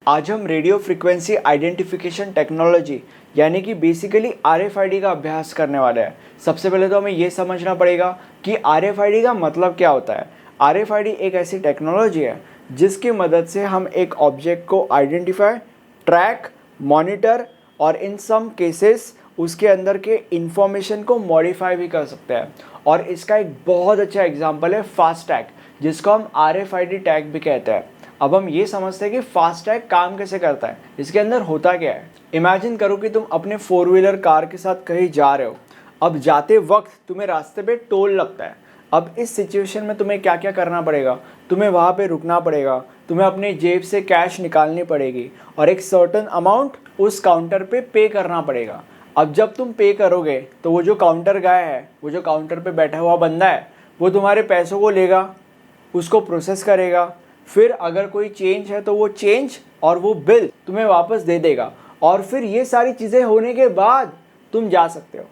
आज हम radio frequency identification technology यानी कि बेसिकली RFID का अभ्यास करने वाले हैं। सबसे पहले तो हमें ये समझना पड़ेगा कि RFID का मतलब क्या होता है। RFID एक ऐसी टेक्नोलॉजी है जिसकी मदद से हम एक ऑब्जेक्ट को आइडेंटिफाई, ट्रैक, मॉनिटर और इन सम केसेस उसके अंदर के इंफॉर्मेशन को मॉडिफाई भी कर सकते हैं। और इसका एक बहुत अच्छा एग्जांपल है फास्टैग, जिसको हम RFID टैग भी कहते हैं। अब हम ये समझते हैं कि फास्टैग काम कैसे करता है, इसके अंदर होता क्या है। इमेजिन करो कि तुम अपने 4 व्हीलर कार के साथ कहीं जा रहे हो। अब जाते वक्त तुम्हें रास्ते पे टोल लगता है। अब इस सिचुएशन में तुम्हें क्या क्या करना पड़ेगा, तुम्हें वहाँ पे रुकना पड़ेगा, तुम्हें अपने जेब से कैश निकालनी पड़ेगी और एक सर्टेन अमाउंट उस काउंटर पे करना पड़ेगा। अब जब तुम पे करोगे तो वो जो काउंटर गाय है, वो जो काउंटर पे बैठा हुआ बंदा है, वो तुम्हारे पैसों को लेगा, उसको प्रोसेस करेगा, फिर अगर कोई चेंज है तो वो चेंज और वो बिल तुम्हें वापस दे देगा। और फिर ये सारी चीज़ें होने के बाद तुम जा सकते हो।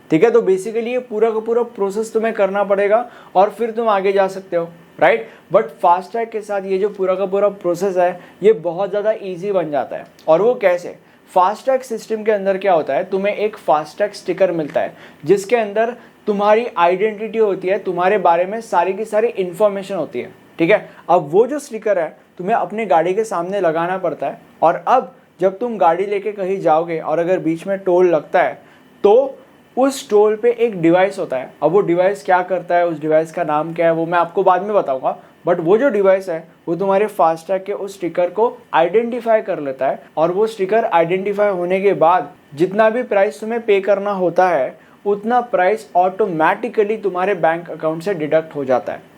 ठीक है, तो बेसिकली ये पूरा का पूरा प्रोसेस तुम्हें करना पड़ेगा और फिर तुम आगे जा सकते हो, राइट। बट फास्टैग के साथ ये जो पूरा का पूरा प्रोसेस है ये बहुत ज़्यादा ईजी बन जाता है। और वो कैसे? फास्टैग सिस्टम के अंदर क्या होता है, तुम्हें एक फास्टैग स्टिकर मिलता है जिसके अंदर तुम्हारी आइडेंटिटी होती है, तुम्हारे बारे में सारी की सारी इंफॉर्मेशन होती है। ठीक है, अब वो जो स्टिकर है तुम्हें अपनी गाड़ी के सामने लगाना पड़ता है। और अब जब तुम गाड़ी लेके कहीं जाओगे और अगर बीच में टोल लगता है तो उस टोल पे एक डिवाइस होता है। अब वो डिवाइस क्या करता है, उस डिवाइस का नाम क्या है, वो मैं आपको बाद में बताऊंगा। बट वो जो डिवाइस है वो तुम्हारे फास्टैग के उस स्टिकर को आइडेंटिफाई कर लेता है और वो स्टिकर आइडेंटिफाई होने के बाद जितना भी प्राइस तुम्हें पे करना होता है उतना प्राइस ऑटोमेटिकली तुम्हारे बैंक अकाउंट से डिडक्ट हो जाता है।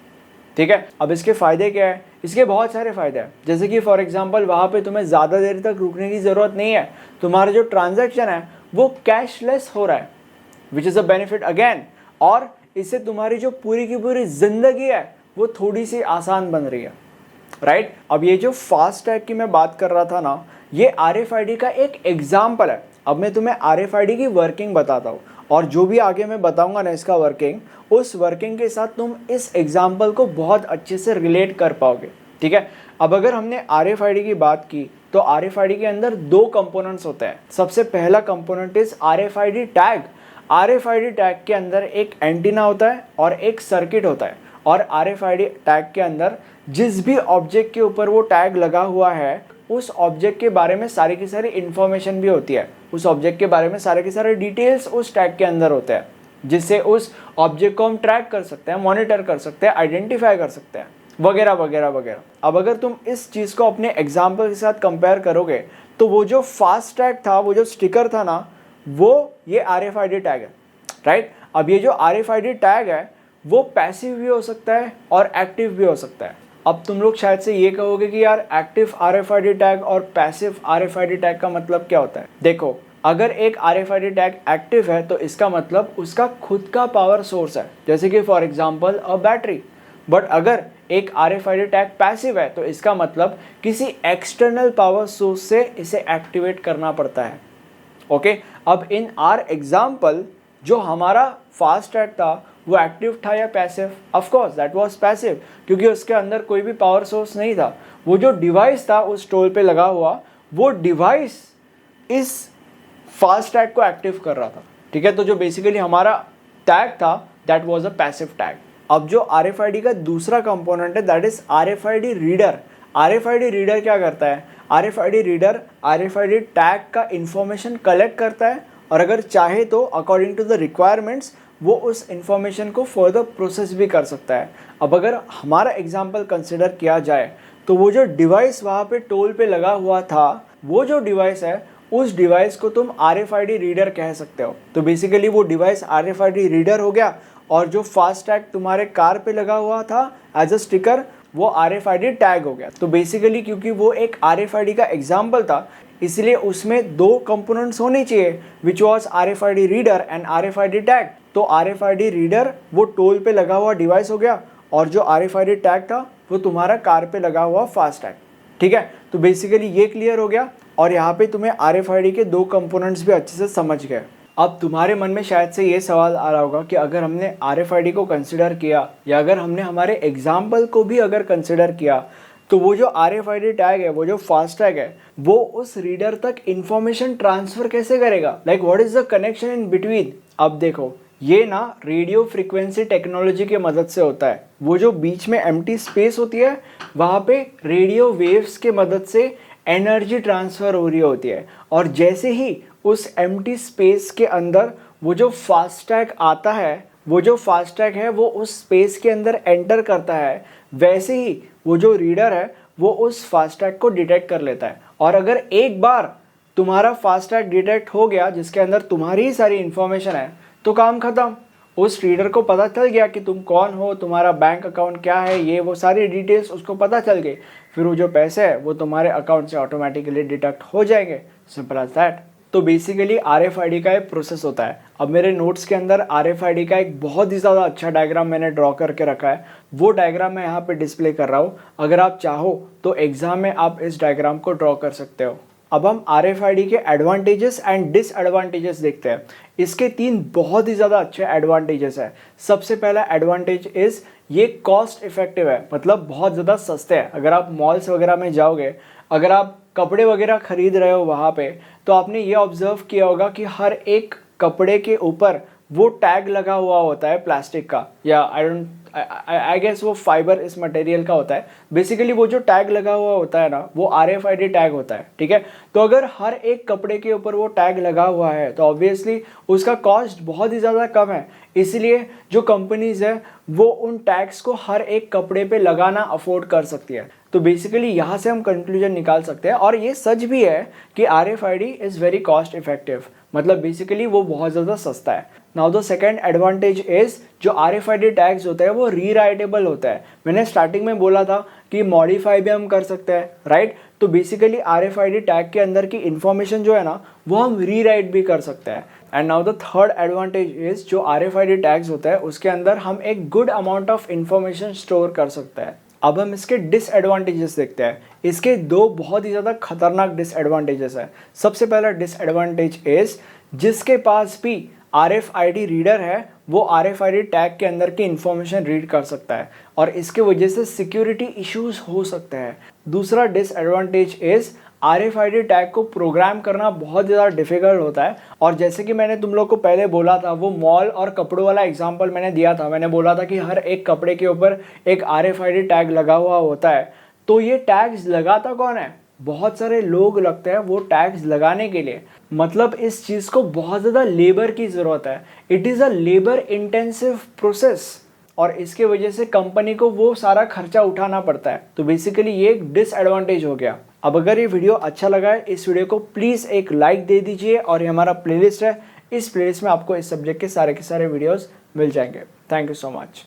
ठीक है, अब इसके फ़ायदे क्या है? इसके बहुत सारे फ़ायदे हैं। जैसे कि फॉर एग्जांपल वहाँ पे तुम्हें ज़्यादा देर तक रुकने की ज़रूरत नहीं है, तुम्हारा जो ट्रांजैक्शन है वो कैशलेस हो रहा है, which is a benefit again. और इससे तुम्हारी जो पूरी की पूरी ज़िंदगी है वो थोड़ी सी आसान बन रही है, राइट। अब ये जो फास्टैग की मैं बात कर रहा था ना, ये RFID का एक एग्जाम्पल है। अब मैं तुम्हें RFID की वर्किंग बताता हूँ और जो भी आगे मैं बताऊंगा ना इसका वर्किंग, उस वर्किंग के साथ तुम इस एग्जाम्पल को बहुत अच्छे से रिलेट कर पाओगे। ठीक है, अब अगर हमने RFID की बात की तो RFID के अंदर 2 कंपोनेंट्स होते हैं। सबसे पहला component is RFID tag. RFID tag के अंदर एक एंटीना होता है और एक सर्किट होता है। और RFID टैग के अंदर जिस भी ऑब्जेक्ट के ऊपर वो टैग लगा हुआ है उस ऑब्जेक्ट के बारे में सारी की सारी इंफॉर्मेशन भी होती है। उस ऑब्जेक्ट के बारे में सारे के सारे डिटेल्स उस टैग के अंदर होते हैं, जिससे उस ऑब्जेक्ट को हम ट्रैक कर सकते हैं, मॉनिटर कर सकते हैं, आइडेंटिफाई कर सकते हैं, वगैरह वगैरह वगैरह। अब अगर तुम इस चीज़ को अपने एग्जाम्पल के साथ कंपेयर करोगे तो वो जो फास्टैग था, वो जो स्टिकर था ना, वो ये RFID टैग है, राइट। अब ये जो RFID टैग है वो पैसिव भी हो सकता है और एक्टिव भी हो सकता है। अब तुम लोग शायद से ये कहोगे कि यार एक्टिव RFID टैग और पैसिव RFID टैग का मतलब क्या होता है। देखो, अगर एक RFID टैग एक्टिव है तो इसका मतलब उसका खुद का पावर सोर्स है, जैसे कि for example a battery. But अगर एक RFID टैग पैसिव है तो इसका मतलब किसी एक्सटर्नल पावर सोर्स से इसे एक्टिवेट करना पड़ता है। ओके, अब इन आर एग्जाम्पल जो हमारा फास्टैग था वो एक्टिव था या passive? Of course that was passive, क्योंकि उसके अंदर कोई भी पावर सोर्स नहीं था। वो जो डिवाइस था उस टोल पे लगा हुआ, वो डिवाइस इस फास्टैग को एक्टिव कर रहा था। ठीक है, तो जो बेसिकली हमारा टैग था that was a passive tag. अब जो RFID का दूसरा कंपोनेंट है that is RFID reader. RFID reader क्या करता है? RFID रीडर RFID टैग का इंफॉर्मेशन कलेक्ट करता है और अगर चाहे तो अकॉर्डिंग टू द रिक्वायरमेंट्स वो उस इंफॉर्मेशन को फर्दर प्रोसेस भी कर सकता है। अब अगर हमारा एग्जांपल कंसिडर किया जाए तो वो जो डिवाइस वहाँ पे टोल पे लगा हुआ था, वो जो डिवाइस है उस डिवाइस को तुम RFID रीडर कह सकते हो। तो बेसिकली वो डिवाइस RFID रीडर हो गया और जो फास्टैग तुम्हारे कार पे लगा हुआ था एज अ स्टिकर, वो RFID टैग हो गया। तो बेसिकली क्योंकि वो एक RFID का एग्जाम्पल था इसलिए उसमें 2 कंपोनेंट्स होने चाहिए, which was RFID reader and RFID tag. तो RFID रीडर वो टोल पे लगा हुआ डिवाइस हो गया और जो RFID टैग था वो तुम्हारा कार पे लगा हुआ फास्टैग। ठीक है, तो बेसिकली ये क्लियर हो गया और यहाँ पे तुम्हें RFID के 2 कंपोनेंट्स भी अच्छे से समझ गए। अब तुम्हारे मन में शायद से ये सवाल आ रहा होगा कि अगर हमने RFID को कंसिडर किया या अगर हमने हमारे एग्जाम्पल को भी अगर कंसिडर किया तो वो जो RFID टैग है, वो जो फास्ट टैग है, वो उस रीडर तक इंफॉर्मेशन ट्रांसफर कैसे करेगा? Like what is the connection in between? अब देखो, ये ना रेडियो फ्रीक्वेंसी टेक्नोलॉजी की मदद से होता है। वो जो बीच में एम्प्टी स्पेस होती है, वहाँ पे रेडियो वेव्स के मदद से एनर्जी ट्रांसफर हो रही होती है, और जैसे ही उस एम्प्टी स्पेस के अंदर वो जो फास्टैग आता है, वो जो फास्टैग है वो उस स्पेस के अंदर एंटर करता है, वैसे ही वो जो रीडर है वो उस फास्टैग को डिटेक्ट कर लेता है। और अगर एक बार तुम्हारा फास्टैग डिटेक्ट हो गया जिसके अंदर तुम्हारी ही सारी इंफॉर्मेशन है, तो काम खत्म। उस रीडर को पता चल गया कि तुम कौन हो, तुम्हारा बैंक अकाउंट क्या है, ये वो सारी डिटेल्स उसको पता चल गई। फिर वो जो पैसे है वो तुम्हारे अकाउंट से ऑटोमेटिकली डिडक्ट हो जाएंगे। Simple as that. तो बेसिकली RFID का एक प्रोसेस होता है। अब मेरे नोट्स के अंदर RFID का एक बहुत ही ज़्यादा अच्छा डायग्राम मैंने ड्रॉ करके रखा है। वो डायग्राम मैं यहाँ पे डिस्प्ले कर रहा हूँ। अगर आप चाहो तो एग्जाम में आप इस डायग्राम को ड्रॉ कर सकते हो। अब हम RFID के एडवांटेजेस एंड डिसएडवांटेजेस देखते हैं। इसके 3 बहुत ही ज़्यादा अच्छे एडवांटेजेस है। सबसे पहला एडवांटेज इज ये कॉस्ट इफेक्टिव है, मतलब बहुत ज़्यादा सस्ते हैं। अगर आप मॉल्स वगैरह में जाओगे, अगर आप कपड़े वगैरह खरीद रहे हो वहाँ पे, तो आपने ये ऑब्जर्व किया होगा कि हर एक कपड़े के ऊपर वो टैग लगा हुआ होता है प्लास्टिक का, या आई गेस वो फाइबर इस मटेरियल का होता है। बेसिकली वो जो टैग लगा हुआ होता है ना, वो RFID टैग होता है, ठीक है। तो अगर हर एक कपड़े के ऊपर वो टैग लगा हुआ है तो ऑब्वियसली उसका कॉस्ट बहुत ही ज़्यादा कम है। इसलिए जो कंपनीज है वो उन टैग्स को हर एक कपड़े पे लगाना अफोर्ड कर सकती है। तो बेसिकली यहाँ से हम कंक्लूजन निकाल सकते हैं, और ये सच भी है कि RFID is very cost effective, मतलब बेसिकली वो बहुत ज़्यादा सस्ता है। Now the second advantage is जो RFID टैग्स होता है वो रीराइटेबल होता है। मैंने स्टार्टिंग में बोला था कि मॉडिफाई भी हम कर सकते हैं, राइट। तो बेसिकली RFID टैग के अंदर की इंफॉर्मेशन जो है ना, वो हम रीराइट भी कर सकते हैं। And now the third advantage is जो RFID टैग्स होता है उसके अंदर हम एक good amount of information store कर सकते हैं। अब हम इसके डिसएडवांटेजेस देखते हैं। इसके 2 बहुत ही ज़्यादा खतरनाक डिसएडवांटेजेस है। सबसे पहला डिसएडवांटेज इज जिसके पास भी RFID रीडर है वो RFID टैग के अंदर की इंफॉर्मेशन रीड कर सकता है, और इसके वजह से सिक्योरिटी इश्यूज हो सकते हैं। दूसरा डिसएडवांटेज इज RFID टैग को प्रोग्राम करना बहुत ज़्यादा डिफिकल्ट होता है, और जैसे कि मैंने तुम लोग को पहले बोला था, वो मॉल और कपड़ों वाला एग्जांपल मैंने दिया था। मैंने बोला था कि हर एक कपड़े के ऊपर एक RFID टैग लगा हुआ होता है। तो ये टैग्स लगाता कौन है? बहुत सारे लोग लगते हैं वो टैग्स लगाने के लिए। मतलब इस चीज़ को बहुत ज़्यादा लेबर की ज़रूरत है। It is a labour intensive process, और इसके वजह से कंपनी को वो सारा खर्चा उठाना पड़ता है। तो बेसिकली ये एक डिसएडवांटेज हो गया। अब अगर ये वीडियो अच्छा लगा है, इस वीडियो को प्लीज़ एक लाइक दे दीजिए, और ये हमारा प्लेलिस्ट है, इस प्लेलिस्ट में आपको इस सब्जेक्ट के सारे वीडियोस मिल जाएंगे। Thank you so much.